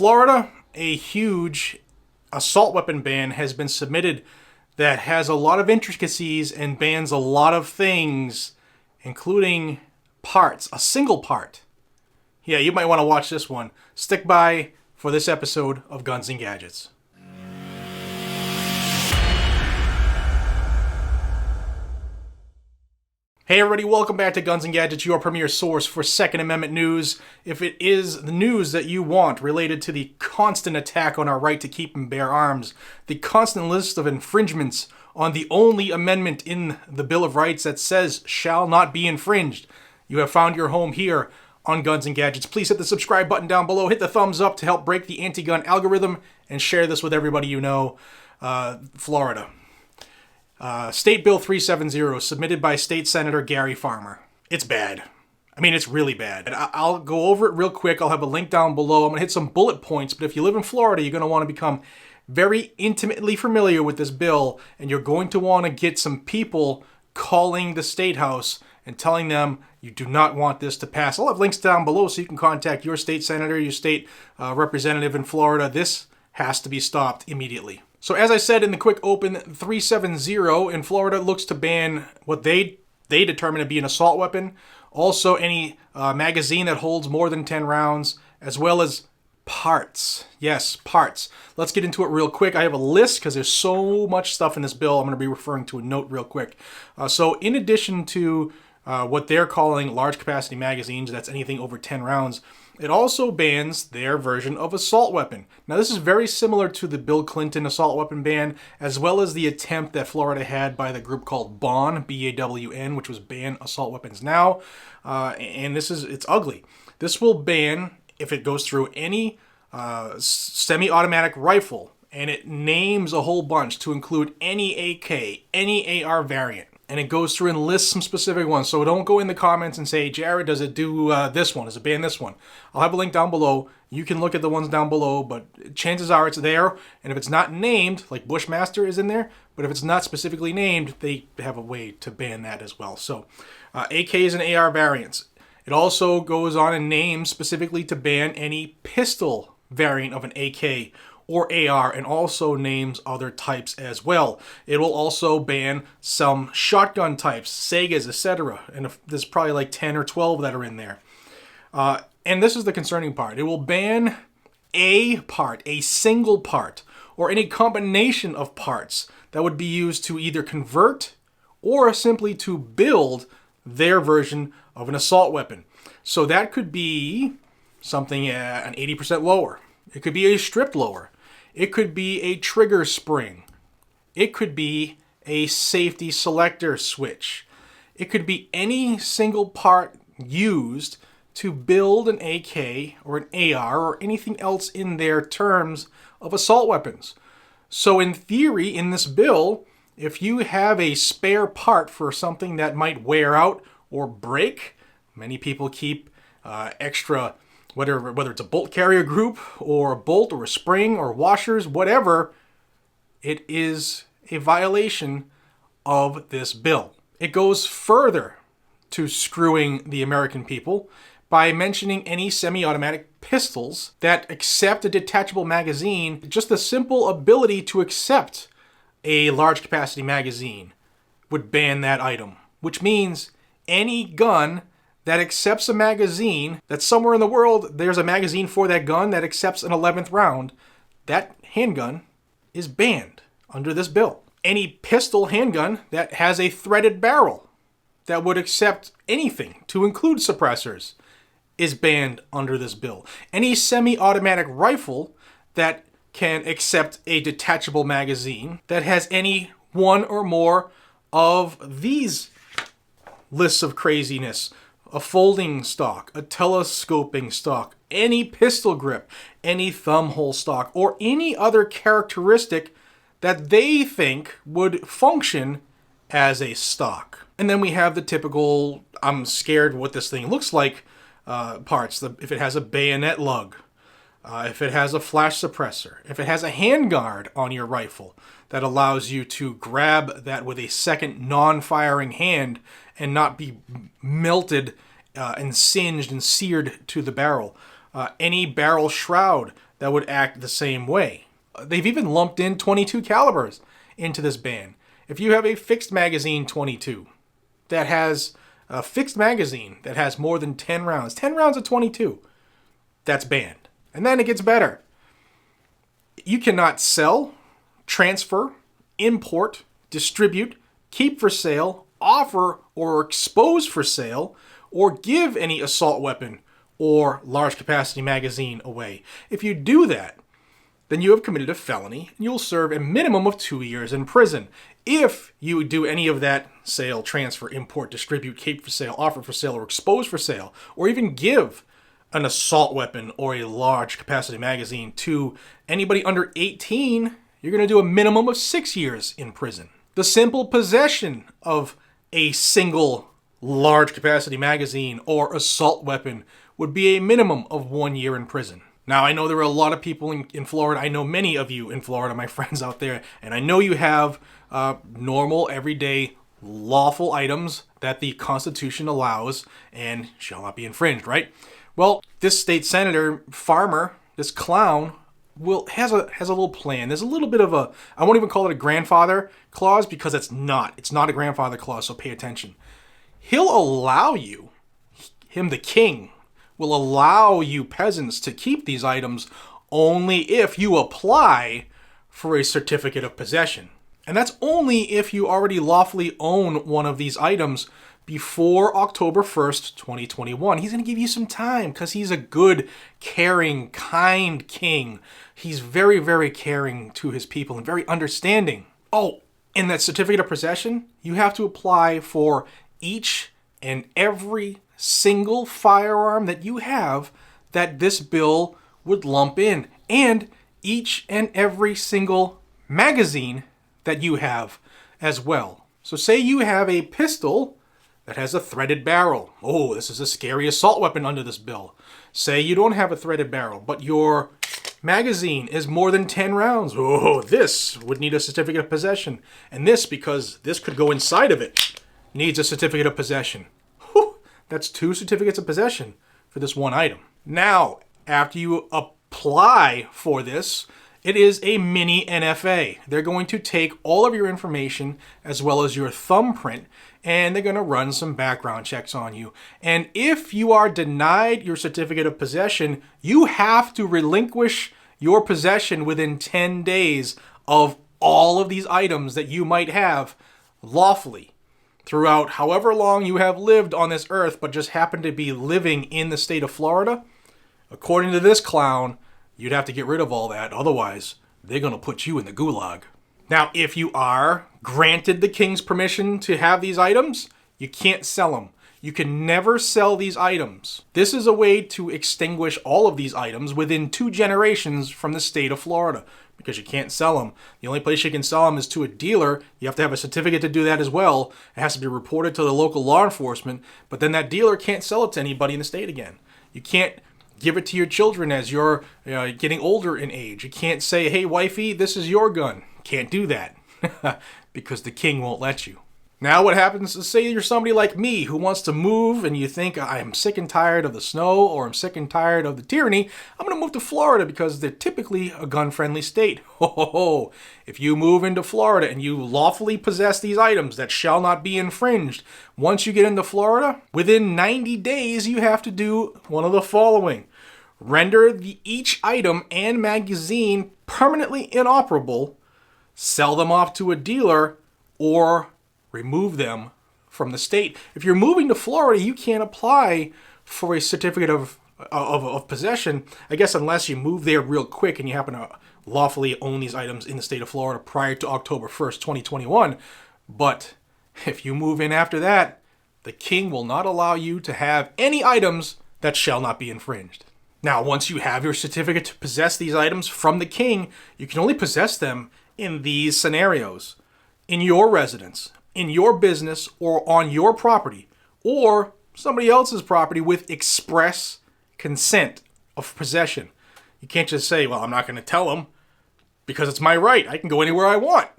Florida, a huge assault weapon ban has been submitted that has a lot of intricacies and bans a lot of things, including parts, a single part. Yeah, you might want to watch this one. Stick by for this episode of Guns and Gadgets. Hey everybody, welcome back to Guns and Gadgets, your premier source for Second Amendment news. If it is the news that you want related to the constant attack on our right to keep and bear arms, the constant list of infringements on the only amendment in the Bill of Rights that says shall not be infringed, you have found your home here on Guns and Gadgets. Please hit the subscribe button down below, hit the thumbs up to help break the anti-gun algorithm, and share this with everybody you know. Florida. State Bill 370, submitted by State Senator Gary Farmer. It's bad. I mean, it's really bad. I'll go over it real quick. I'll have a link down below. I'm going to hit some bullet points, but if you live in Florida, you're going to want to become very intimately familiar with this bill, and you're going to want to get some people calling the State House and telling them you do not want this to pass. I'll have links down below so you can contact your state senator, your state representative in Florida. This has to be stopped immediately. So as I said in the quick open, 370 in Florida looks to ban what they determine to be an assault weapon. Also any magazine that holds more than 10 rounds, as well as parts. Yes, parts. Let's get into it real quick. I have a list because there's so much stuff in this bill. I'm going to be referring to a note real quick. So in addition to what they're calling large capacity magazines, that's anything over 10 rounds, it also bans their version of assault weapon. Now this is very similar to the Bill Clinton assault weapon ban, as well as the attempt that Florida had by the group called BAWN, B-A-W-N, which was ban assault weapons now. And it's ugly. This will ban, if it goes through, any semi-automatic rifle, and it names a whole bunch to include any AK, any AR variant. And it goes through and lists some specific ones. So don't go in the comments and say, Jared, does it do this one? Does it ban this one? I'll have a link down below. You can look at the ones down below, but chances are it's there. And if it's not named, like Bushmaster is in there, but if it's not specifically named, they have a way to ban that as well. So AKs and AR variants. It also goes on and names specifically to ban any pistol variant of an AK or AR, and also names other types as well. It will also ban some shotgun types, Segas, etc. And there's probably like 10 or 12 that are in there. And this is the concerning part. It will ban a part, a single part, or any combination of parts that would be used to either convert or simply to build their version of an assault weapon. So that could be something an 80% lower. It could be a stripped lower. It could be a trigger spring. It could be a safety selector switch. It could be any single part used to build an AK or an AR or anything else in their terms of assault weapons. So in theory, in this bill, if you have a spare part for something that might wear out or break, many people keep extra, whether it's a bolt carrier group or a bolt or a spring or washers, whatever, it is a violation of this bill. It goes further to screwing the American people by mentioning any semi-automatic pistols that accept a detachable magazine. Just the simple ability to accept a large capacity magazine would ban that item, which means any gun that accepts a magazine, that somewhere in the world there's a magazine for that gun that accepts an 11th round, that handgun is banned under this bill. Any pistol handgun that has a threaded barrel that would accept anything, to include suppressors, is banned under this bill. Any semi-automatic rifle that can accept a detachable magazine that has any one or more of these lists of craziness: a folding stock, a telescoping stock, any pistol grip, any thumb hole stock, or any other characteristic that they think would function as a stock. And then we have the typical, I'm scared what this thing looks like, parts. If it has a bayonet lug, if it has a flash suppressor, if it has a handguard on your rifle that allows you to grab that with a second non-firing hand and not be melted and singed and seared to the barrel. Any barrel shroud that would act the same way. They've even lumped in .22 calibers into this ban. If you have a fixed magazine .22 that has a fixed magazine that has more than 10 rounds, 10 rounds of .22, that's banned. And then it gets better. You cannot sell, transfer, import, distribute, keep for sale, offer, or expose for sale, or give any assault weapon or large capacity magazine away. If you do that, then you have committed a felony and you'll serve a minimum of 2 years in prison. If you do any of that sale, transfer, import, distribute, keep for sale, offer for sale, or expose for sale, or even give an assault weapon or a large capacity magazine to anybody under 18, you're going to do a minimum of 6 years in prison. The simple possession of a single large capacity magazine or assault weapon would be a minimum of 1 year in prison. Now, I know there are a lot of people in Florida. I know many of you in Florida, my friends out there, and I know you have normal, everyday, lawful items that the Constitution allows and shall not be infringed, right? Well, this state senator, Farmer, this clown, has a little plan. There's a little bit of a, I won't even call it a grandfather clause because it's not. It's not a grandfather clause, so pay attention. He'll allow you, him the king, will allow you peasants to keep these items only if you apply for a certificate of possession. And that's only if you already lawfully own one of these items before October 1st, 2021. He's going to give you some time because he's a good, caring, kind king. He's very, very caring to his people and very understanding. Oh, in that certificate of possession, you have to apply for each and every single firearm that you have that this bill would lump in, and each and every single magazine that you have as well. So say you have a pistol that has a threaded barrel. Oh, this is a scary assault weapon under this bill. Say you don't have a threaded barrel, but your magazine is more than 10 rounds. Oh, this would need a certificate of possession. And this, because this could go inside of it, needs a certificate of possession. Whew, that's 2 certificates of possession for this one item. Now, after you apply for this, it is a mini NFA. They're going to take all of your information as well as your thumbprint, and they're going to run some background checks on you. And if you are denied your certificate of possession, you have to relinquish your possession within 10 days of all of these items that you might have lawfully throughout however long you have lived on this earth, but just happen to be living in the state of Florida. According to this clown, you'd have to get rid of all that. Otherwise, they're going to put you in the gulag. Now, if you are granted the king's permission to have these items, you can't sell them. You can never sell these items. This is a way to extinguish all of these items within 2 generations from the state of Florida, because you can't sell them. The only place you can sell them is to a dealer. You have to have a certificate to do that as well. It has to be reported to the local law enforcement, but then that dealer can't sell it to anybody in the state again. You can't give it to your children as you're getting older in age. You can't say, hey, wifey, this is your gun. Can't do that because the king won't let you. Now what happens is, say you're somebody like me who wants to move and you think, I'm sick and tired of the snow or I'm sick and tired of the tyranny. I'm going to move to Florida because they're typically a gun-friendly state. Ho, ho, ho. If you move into Florida and you lawfully possess these items that shall not be infringed, once you get into Florida, within 90 days you have to do one of the following. Render each item and magazine permanently inoperable, sell them off to a dealer, or remove them from the state. If you're moving to Florida, you can't apply for a certificate of possession, I guess, unless you move there real quick and you happen to lawfully own these items in the state of Florida prior to October 1st, 2021. But if you move in after that, the king will not allow you to have any items that shall not be infringed. Now, once you have your certificate to possess these items from the king, you can only possess them in these scenarios: in your residence, in your business, or on your property, or somebody else's property with express consent of possession. You can't just say, well, I'm not going to tell them because it's my right. I can go anywhere I want.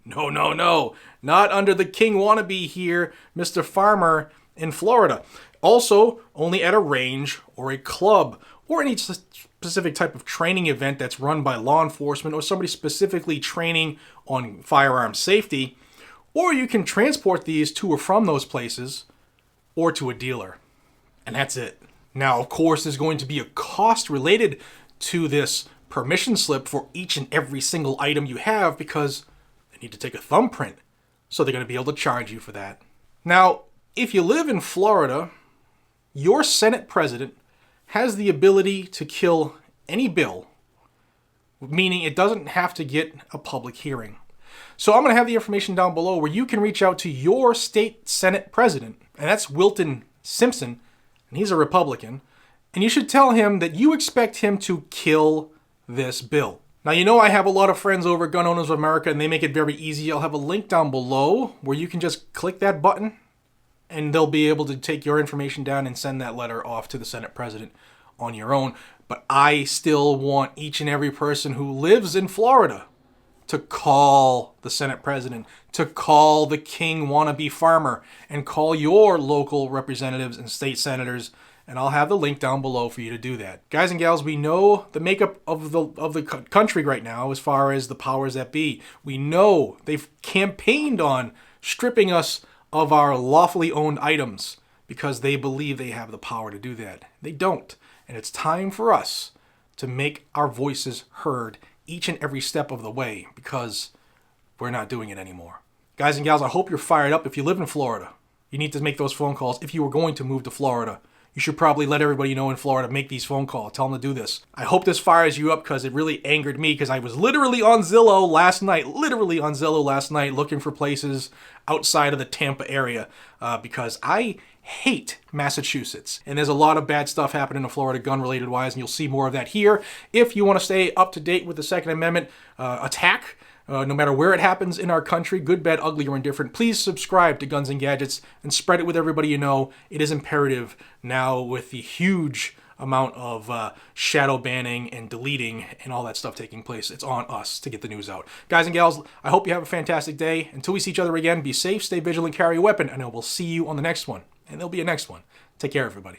No, no, no. Not under the king wannabe here, Mr. Farmer in Florida. Also, only at a range or a club or any specific type of training event that's run by law enforcement or somebody specifically training on firearm safety, or you can transport these to or from those places or to a dealer. And that's it. Now, of course, there's going to be a cost related to this permission slip for each and every single item you have because they need to take a thumbprint. So they're going to be able to charge you for that. Now, if you live in Florida, your Senate president has the ability to kill any bill, meaning it doesn't have to get a public hearing. So I'm going to have the information down below where you can reach out to your state Senate president, and that's Wilton Simpson, and he's a Republican, and you should tell him that you expect him to kill this bill. Now, you know I have a lot of friends over at Gun Owners of America, and they make it very easy. I'll have a link down below where you can just click that button, and they'll be able to take your information down and send that letter off to the Senate president on your own. But I still want each and every person who lives in Florida to call the Senate president, to call the king wannabe farmer, and call your local representatives and state senators. And I'll have the link down below for you to do that. Guys and gals, we know the makeup of the country right now as far as the powers that be. We know they've campaigned on stripping us of our lawfully owned items because they believe they have the power to do that. They don't. And it's time for us to make our voices heard each and every step of the way because we're not doing it anymore. Guys and gals, I hope you're fired up. If you live in Florida, you need to make those phone calls. If you were going to move to Florida, you should probably let everybody know in Florida, make these phone calls, tell them to do this. I hope this fires you up because it really angered me because I was literally on Zillow last night looking for places outside of the Tampa area because I hate Massachusetts. And there's a lot of bad stuff happening in Florida gun-related wise, and you'll see more of that here. If you want to stay up to date with the Second Amendment attack, no matter where it happens in our country, good, bad, ugly, or indifferent, please subscribe to Guns and Gadgets and spread it with everybody you know. It is imperative now with the huge amount of shadow banning and deleting and all that stuff taking place. It's on us to get the news out. Guys and gals, I hope you have a fantastic day. Until we see each other again, be safe, stay vigilant, carry a weapon, and I will see you on the next one. And there'll be a next one. Take care, everybody.